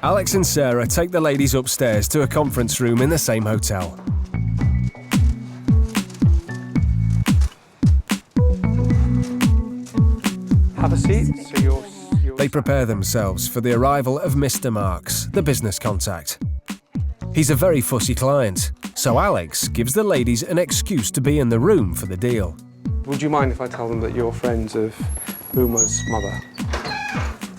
Alex and Sarah take the ladies upstairs to a conference room in the same hotel. Have a seat. They prepare themselves for the arrival of Mr. Marks, the business contact. He's a very fussy client, so Alex gives the ladies an excuse to be in the room for the deal. Would you mind if I tell them that you're friends of Uma's mother?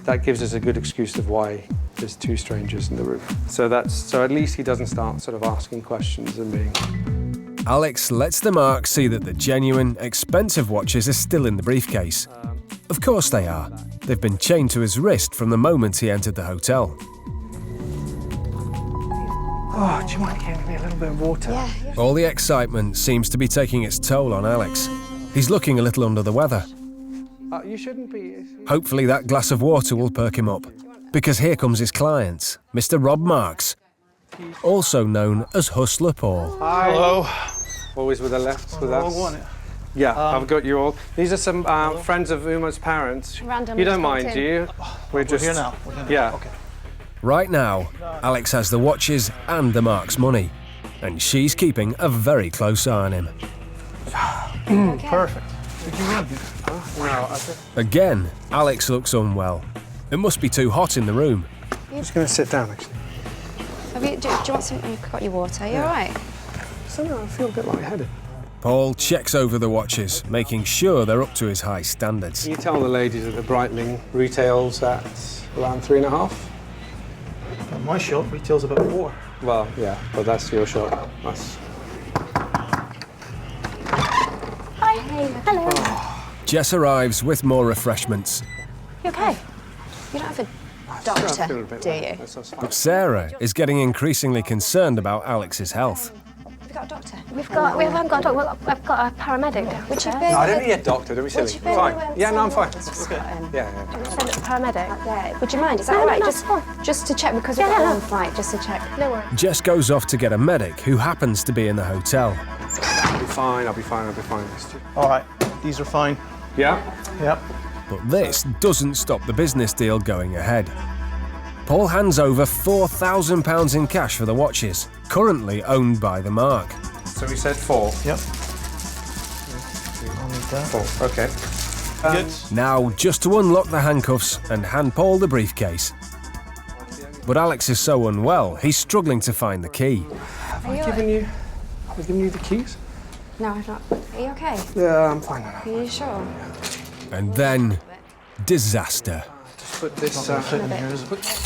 That gives us a good excuse of why there's two strangers in the room. So at least he doesn't start sort of asking questions and being... Alex lets the Marks see that the genuine, expensive watches are still in the briefcase. Of course they are. They've been chained to his wrist from the moment he entered the hotel. Oh, do you mind giving me a little bit of water? Yeah. All the excitement seems to be taking its toll on Alex. He's looking a little under the weather. You shouldn't be... Hopefully that glass of water will perk him up, because here comes his client, Mr. Rob Marks, also known as Hustler Paul. Hi. Hello. Always with the left with us. Want it? Yeah, I've got you all. These are some friends of Uma's parents. Random You don't just mind, walked do in. you? We're here now. Yeah. Okay. Right now, Alex has the watches and the Marks' money, and she's keeping a very close eye on him. Okay. Perfect. Did you run here? No, I think... Again, Alex looks unwell. It must be too hot in the room. I'm just going to sit down, actually. Do you want some? I've got your water. You all right? Somehow I feel a bit lightheaded. Paul checks over the watches, making sure they're up to his high standards. Can you tell the ladies that the Breitling retails at around 3.5? My shop retails about 4. Well, yeah, but that's your shop. That's... Hi. Hello. Jess arrives with more refreshments, You okay? You don't have a I doctor, feel a bit do like- you? that's fine. but Sarah is getting increasingly concerned about Alex's health. Have you got a doctor? We haven't got a doctor. I've got a paramedic. Would you be? No, I don't need a doctor, don't be silly. Would you be Fine. able to Yeah, no, I'm fine. Just got him. Yeah. Send a paramedic. Yeah. Would you mind? Is that No, all right? no, Just to check because we've got a long flight. Just to check. No worries. Jess goes off to get a medic who happens to be in the hotel. I'll be fine, I'll be fine. All right. These are fine. Yeah? Yep. But this doesn't stop the business deal going ahead. Paul hands over £4,000 in cash for the watches, currently owned by the Mark. So we said 4. Yep. I'll need that. 4, okay. Good. Now, just to unlock the handcuffs and hand Paul the briefcase. But Alex is so unwell, he's struggling to find the key. Have I given you the keys? No, I've not. Are you okay? Yeah, I'm fine now. Are you sure? And then, disaster. Just put this... Fit in here, is it?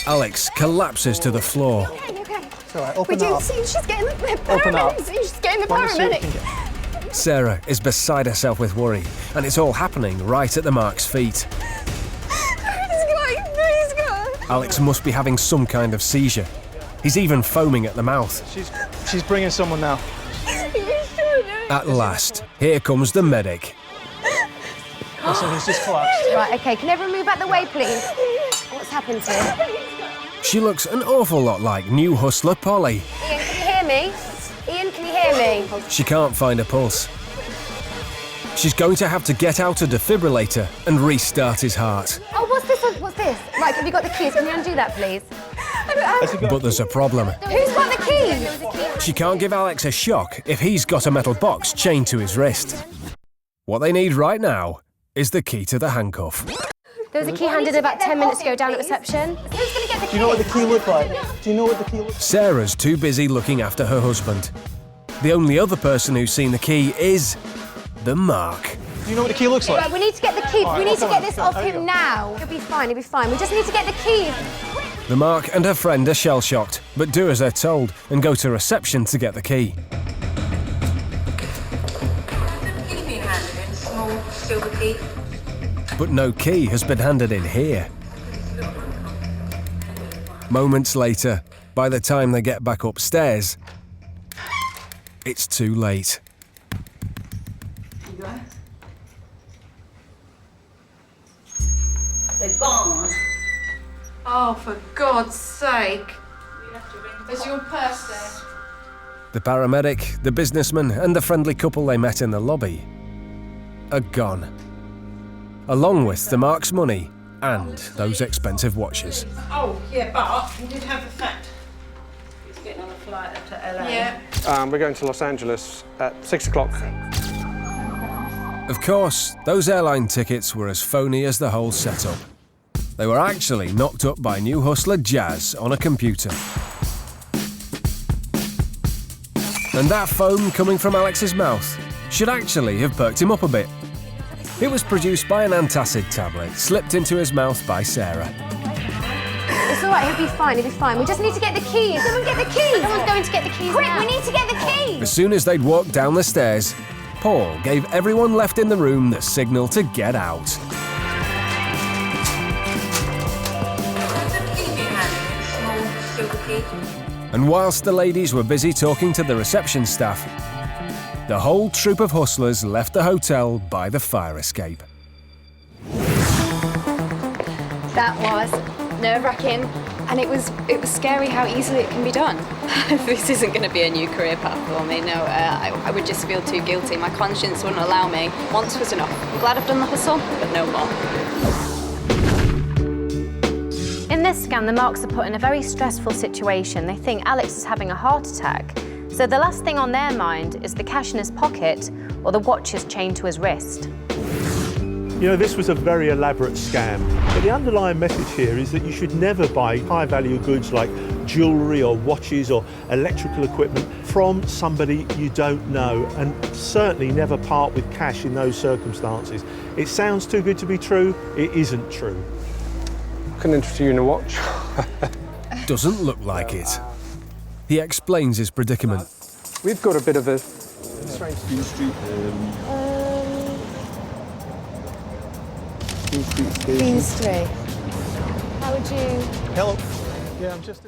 Alex collapses to the floor. Okay. It's all right. We Open didn't up. see. She's getting the Open up. paramedics. She's getting the Let me see what we can paramedic. get. Sarah is beside herself with worry, and it's all happening right at the Mark's feet. Please go. Alex must be having some kind of seizure. He's even foaming at the mouth. She's bringing someone now. Are you sure? At last, here comes the medic. Listen, he's just collapsed. Right. Okay. Can everyone move out the way, please? What's happened to you? She looks an awful lot like new hustler Polly. Ian, can you hear me? Ian, can you hear me? She can't find a pulse. She's going to have to get out a defibrillator and restart his heart. Oh, what's this? What's this? Right. Have you got the keys? Can you undo that, please? But there's a problem. Who's got the keys? She can't give Alex a shock if he's got a metal box chained to his wrist. What they need right now is the key to the handcuff. There was a key handed about 10 minutes ago down at reception. Who's going to get the key? Do you know what the key looked like? Do you know what the key looked like? Sarah's too busy looking after her husband. The only other person who's seen the key is the Mark. Do you know what the key looks like? Right, we need to get the key. All right, We need to come get on. this off There you him go. now. He'll be fine. He'll be fine. We just need to get the keys. The Mark and her friend are shell-shocked, but do as they're told and go to reception to get the key. Key being handed in, small silver key. But no key has been handed in here. Moments later, by the time they get back upstairs, it's too late. They're gone. Oh, for God's sake. Is your purse there? The paramedic, the businessman, and the friendly couple they met in the lobby are gone, along with the Marks' money and those expensive watches. Oh, yeah, but he did have the fact he's getting on a flight up to LA. Yeah. We're going to Los Angeles at 6 o'clock. Of course, those airline tickets were as phony as the whole setup. They were actually knocked up by new hustler Jazz on a computer. And that foam coming from Alex's mouth should actually have perked him up a bit. It was produced by an antacid tablet slipped into his mouth by Sarah. It's all right, he'll be fine, he'll be fine. We just need to get the keys. Someone get the keys! Someone's going to get the keys. Quick, we need to get the keys! As soon as they'd walked down the stairs, Paul gave everyone left in the room the signal to get out. Has the key been handed? Small silver key. And whilst the ladies were busy talking to the reception staff, the whole troop of hustlers left the hotel by the fire escape. That was nerve-wracking, and it was scary how easily it can be done. This isn't going to be a new career path for me, no. I would just feel too guilty. My conscience wouldn't allow me. Once was enough. I'm glad I've done the hustle, but no more. In this scan, the Marks are put in a very stressful situation. They think Alex is having a heart attack. So the last thing on their mind is the cash in his pocket or the watches chained to his wrist. You know, this was a very elaborate scam. But the underlying message here is that you should never buy high-value goods like jewellery or watches or electrical equipment from somebody you don't know, and certainly never part with cash in those circumstances. It sounds too good to be true. It isn't true. Can interest you in a watch? Doesn't look like it. He explains his predicament. We've got a bit of a Strange Street. Queen Street. How would you... Hello. Yeah, I'm just...